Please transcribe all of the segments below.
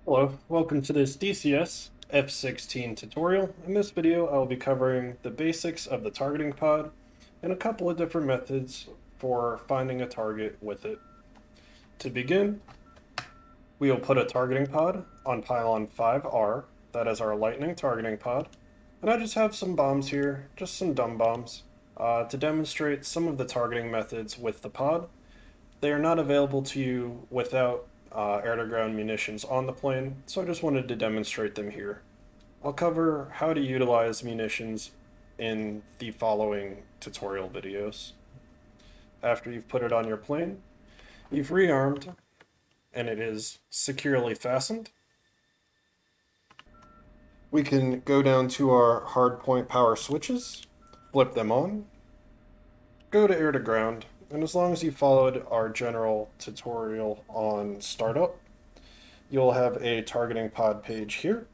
Hello, welcome to this DCS F-16 tutorial. In this video, I will be covering the basics of the targeting pod and a couple of different methods for finding a target with it. To begin, we will put a targeting pod on pylon 5R, that is our lightning targeting pod, and I just have some bombs here, just some dumb bombs, to demonstrate some of the targeting methods with the pod. They are not available to you without air-to-ground munitions on the plane, so I just wanted to demonstrate them here. I'll cover how to utilize munitions in the following tutorial videos. After you've put it on your plane, you've rearmed, and it is securely fastened. We can go down to our hardpoint power switches, flip them on, go to air-to-ground, and as long as you followed our general tutorial on startup, you'll have a targeting pod page here.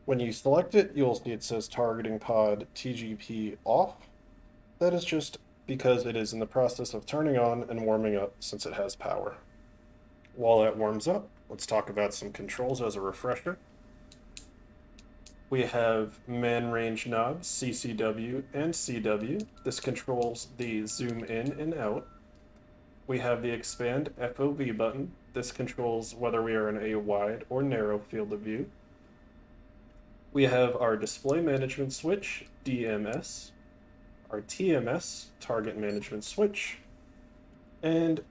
When you select it, you'll see it says targeting pod TGP off. That is just because it is in the process of turning on and warming up since it has power. While that warms up, let's talk about some controls as a refresher. We have man range knobs, CCW and CW. This controls the zoom in and out. We have the expand FOV button. This controls whether we are in a wide or narrow field of view. We have our display management switch, DMS, our TMS, target management switch, and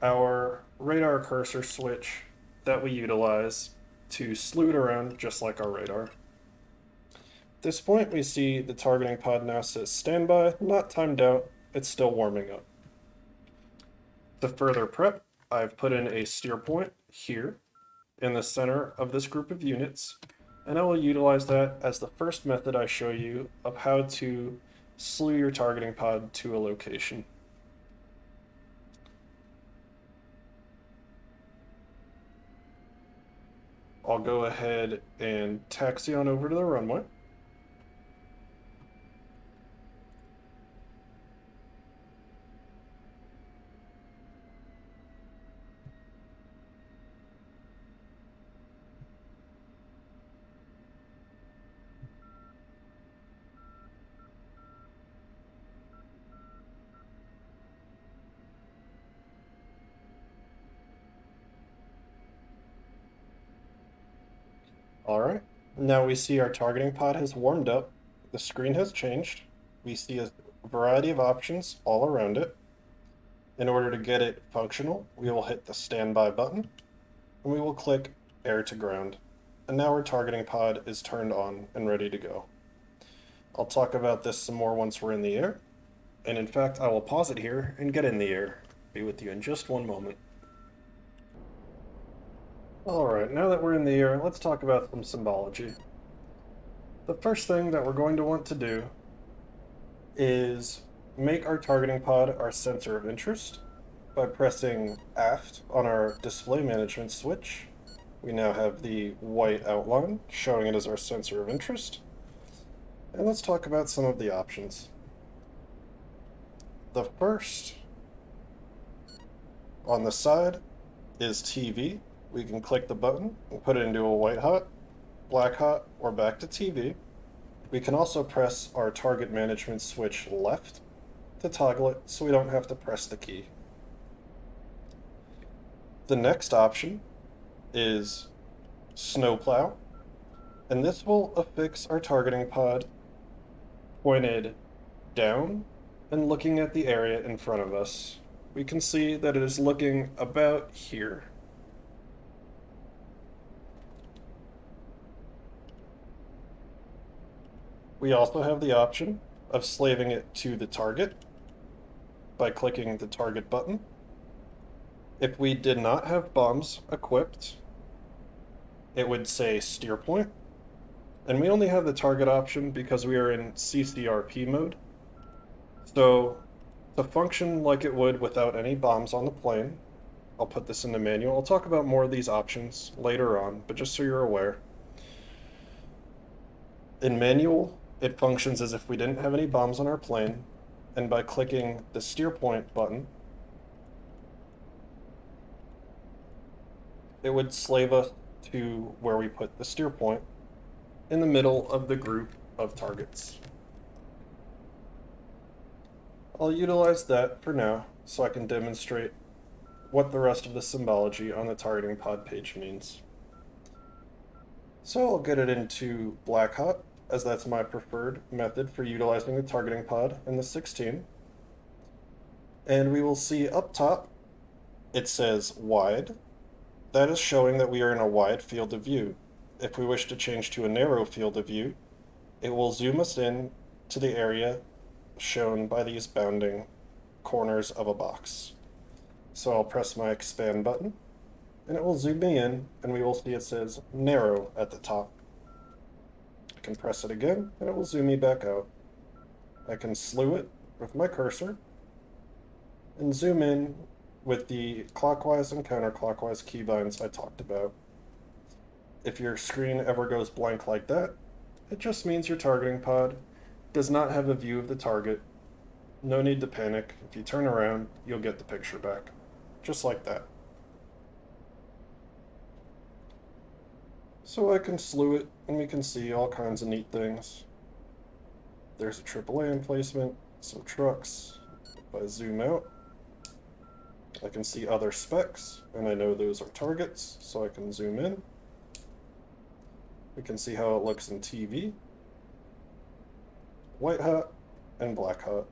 our radar cursor switch that we utilize to slewed around just like our radar. At this point, we see the targeting pod now says standby, not timed out, it's still warming up. To further prep, I've put in a steer point here in the center of this group of units, and I will utilize that as the first method I show you of how to slew your targeting pod to a location. I'll go ahead and taxi on over to the runway. Alright, now we see our targeting pod has warmed up, the screen has changed, we see a variety of options all around it. In order to get it functional, we will hit the standby button, and we will click air to ground. And now our targeting pod is turned on and ready to go. I'll talk about this some more once we're in the air, and in fact I will pause it here and get in the air. Be with you in just one moment. Alright, now that we're in the air, let's talk about some symbology. The first thing that we're going to want to do is make our targeting pod our center of interest by pressing aft on our display management switch. We now have the white outline showing it as our center of interest. And let's talk about some of the options. The first on the side is TV. We can click the button and put it into a white hot, black hot, or back to TV. We can also press our target management switch left to toggle it so we don't have to press the key. The next option is Snow Plow, and this will affix our targeting pod pointed down and looking at the area in front of us. We can see that it is looking about here. We also have the option of slaving it to the target by clicking the target button. If we did not have bombs equipped, it would say Steerpoint, and we only have the target option because we are in CCRP mode. So to function like it would without any bombs on the plane, I'll put this into manual. I'll talk about more of these options later on, but just so you're aware. In manual, it functions as if we didn't have any bombs on our plane, and by clicking the steer point button, it would slave us to where we put the steer point in the middle of the group of targets. I'll utilize that for now so I can demonstrate what the rest of the symbology on the targeting pod page means. So I'll get it into black hot, as that's my preferred method for utilizing the targeting pod in the 16. And we will see up top, it says wide. That is showing that we are in a wide field of view. If we wish to change to a narrow field of view, it will zoom us in to the area shown by these bounding corners of a box. So I'll press my expand button, and it will zoom me in, and we will see it says narrow at the top. I can press it again, and it will zoom me back out. I can slew it with my cursor, and zoom in with the clockwise and counterclockwise keybinds I talked about. If your screen ever goes blank like that, it just means your targeting pod does not have a view of the target. No need to panic. If you turn around, you'll get the picture back. Just like that. So I can slew it, and we can see all kinds of neat things. There's a AAA emplacement, some trucks. If I zoom out, I can see other specs, and I know those are targets, so I can zoom in. We can see how it looks in TV. White hot and black hot.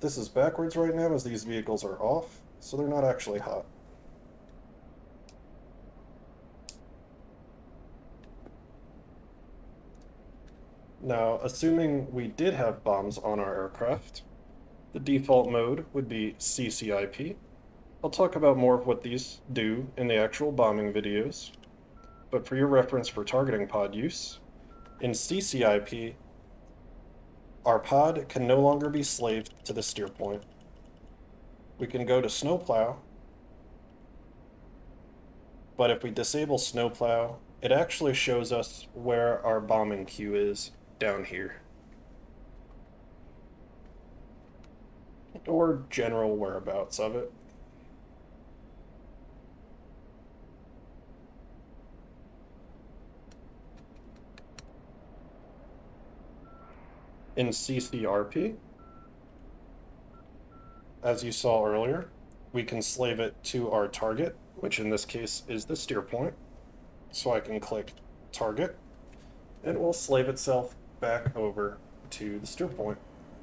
This is backwards right now as these vehicles are off, so they're not actually hot. Now, assuming we did have bombs on our aircraft, the default mode would be CCIP. I'll talk about more of what these do in the actual bombing videos, but for your reference for targeting pod use, in CCIP, our pod can no longer be slaved to the steer point. We can go to snowplow, but if we disable snowplow, it actually shows us where our bombing queue is down here. Or general whereabouts of it. In CCRP, as you saw earlier, we can slave it to our target, which in this case is the steer point. So I can click target, and it will slave itself back over to the steer point.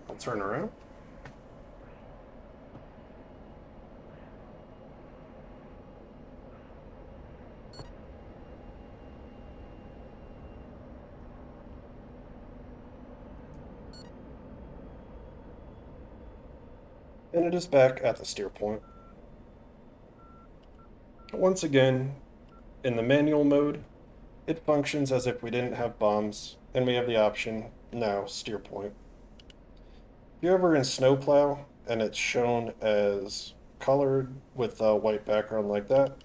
I'll turn around. And it is back at the steer point. Once again, in the manual mode, it functions as if we didn't have bombs, and we have the option now steer point. If you're ever in snowplow and it's shown as colored with a white background like that,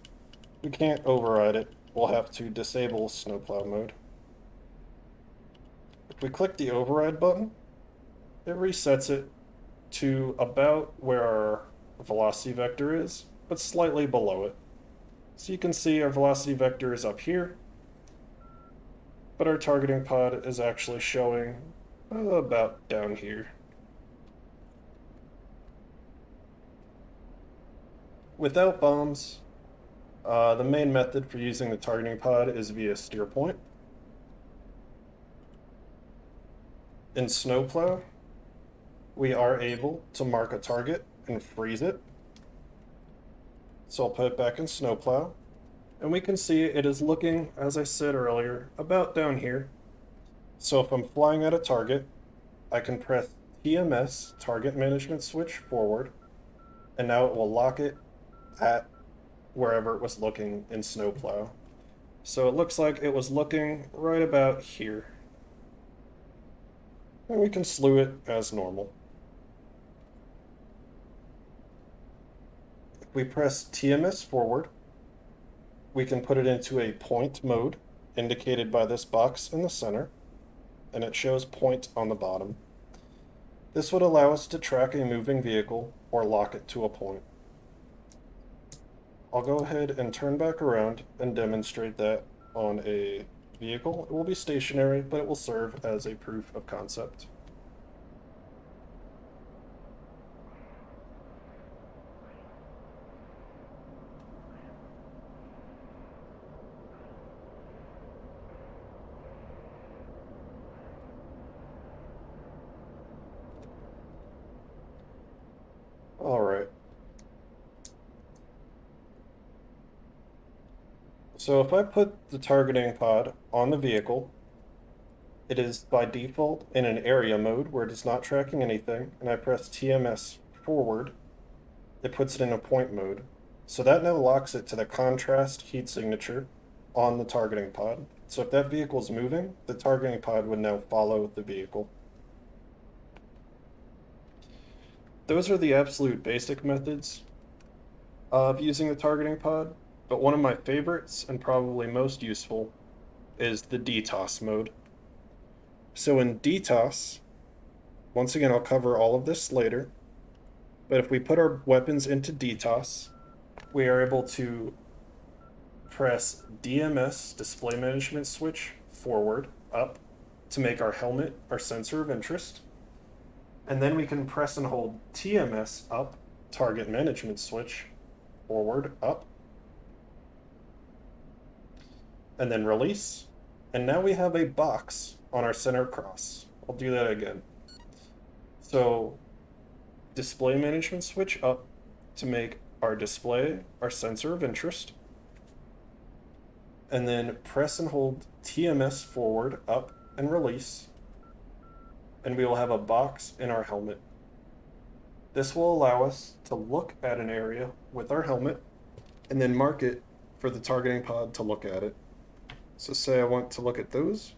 we can't override it. We'll have to disable snowplow mode. If we click the override button, it resets it to about where our velocity vector is, but slightly below it. So you can see our velocity vector is up here, but our targeting pod is actually showing about down here. Without bombs, the main method for using the targeting pod is via steer point. In snowplow, we are able to mark a target and freeze it. So I'll put it back in snowplow, and we can see it is looking, as I said earlier, about down here. So if I'm flying at a target, I can press TMS, Target Management Switch, forward, and now it will lock it at wherever it was looking in snowplow. So it looks like it was looking right about here. And we can slew it as normal. If we press TMS forward, we can put it into a point mode, indicated by this box in the center, and it shows point on the bottom. This would allow us to track a moving vehicle or lock it to a point. I'll go ahead and turn back around and demonstrate that on a vehicle. It will be stationary, but it will serve as a proof of concept. All right. So if I put the targeting pod on the vehicle, it is by default in an area mode where it is not tracking anything, and I press TMS forward, it puts it in a point mode. So that now locks it to the contrast heat signature on the targeting pod. So if that vehicle is moving, the targeting pod would now follow the vehicle. Those are the absolute basic methods of using the targeting pod, but one of my favorites and probably most useful is the Dtos mode. So in Dtos, once again, I'll cover all of this later, but if we put our weapons into Dtos, we are able to press DMS, display management switch, forward, up, to make our helmet our sensor of interest. And then we can press and hold TMS up, target management switch, forward, up, and then release. And now we have a box on our center cross. I'll do that again. So display management switch up to make our display our sensor of interest. And then press and hold TMS forward, up, and release. And we will have a box in our helmet. This will allow us to look at an area with our helmet and then mark it for the targeting pod to look at it. So say I want to look at those,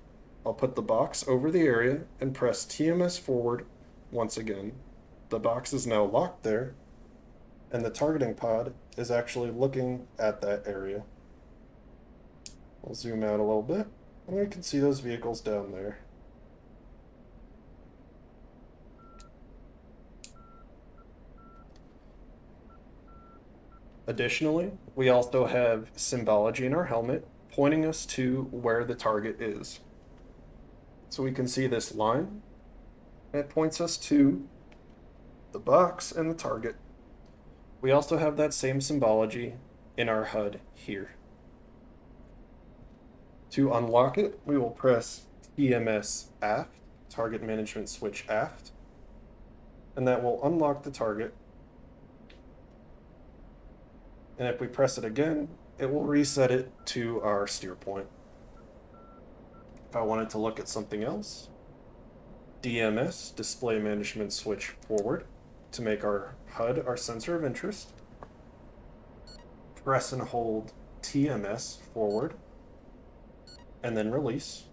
I'll put the box over the area and press TMS forward once again. The box is now locked there, and the targeting pod is actually looking at that area. We'll zoom out a little bit, and we can see those vehicles down there. Additionally, we also have Symbology in our helmet, pointing us to where the target is. So we can see this line, and it points us to the box and the target. We also have that same Symbology in our HUD here. To unlock it, we will press TMS aft, target management switch aft, and that will unlock the target. And if we press it again, it will reset it to our steer point. If I wanted to look at something else, DMS, display management switch forward, to make our HUD our sensor of interest. Press and hold TMS forward, and then release.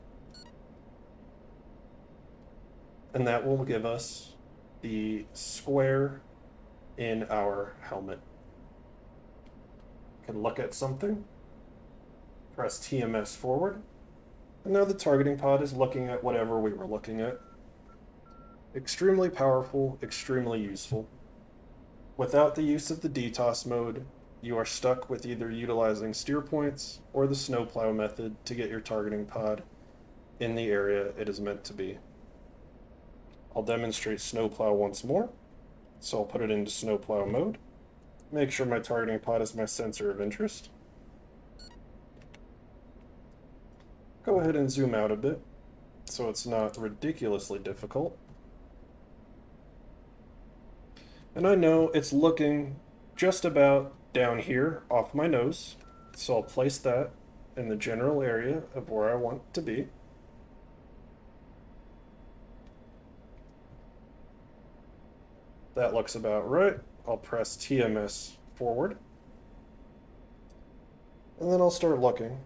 And that will give us the square in our helmet. Can look at something, press TMS forward, and now the targeting pod is looking at whatever we were looking at. Extremely powerful, extremely useful. Without the use of the Dtos mode, you are stuck with either utilizing steer points or the snowplow method to get your targeting pod in the area it is meant to be. I'll demonstrate snowplow once more, so I'll put it into snowplow mode. Make sure my targeting pod is my sensor of interest. Go ahead and zoom out a bit so it's not ridiculously difficult. And I know it's looking just about down here off my nose, so I'll place that in the general area of where I want it to be. That looks about right. I'll press TMS forward, and then I'll start looking.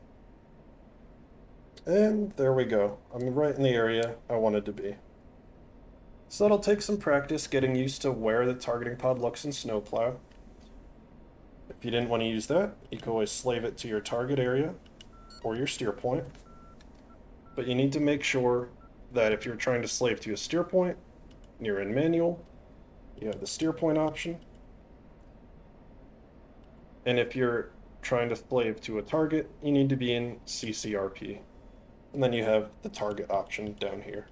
And there we go. I'm right in the area I wanted to be. So that'll take some practice getting used to where the targeting pod looks in snowplow. If you didn't want to use that, you can always slave it to your target area or your steer point. But you need to make sure that if you're trying to slave to a steer point, you're in manual, you have the steer point option. And if you're trying to slave to a target, you need to be in CCRP. And then you have the target option down here.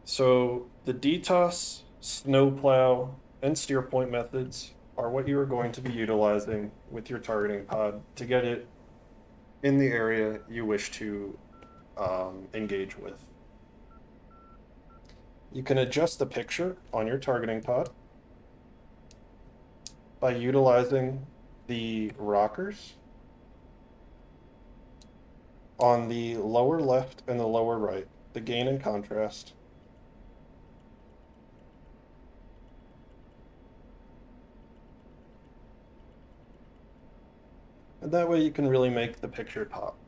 So the DTOS, Snowplow, and Steerpoint methods are what you are going to be utilizing with your targeting pod to get it in the area you wish to engage with. You can adjust the picture on your targeting pod by utilizing the rockers on the lower left and the lower right, the gain and contrast. And that way you can really make the picture pop.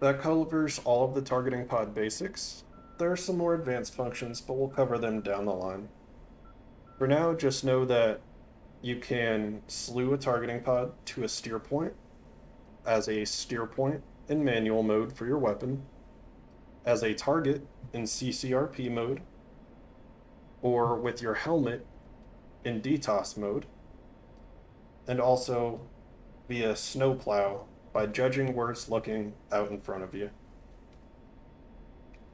That covers all of the targeting pod basics. There are some more advanced functions, but we'll cover them down the line. For now, just know that you can slew a targeting pod to a steer point as a steer point in manual mode for your weapon, as a target in CCRP mode, or with your helmet in Dtos mode, and also via snowplow by judging where it's looking out in front of you.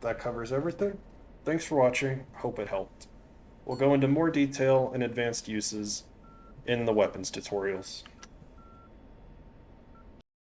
That covers everything. Thanks for watching. Hope it helped. We'll go into more detail and advanced uses in the weapons tutorials.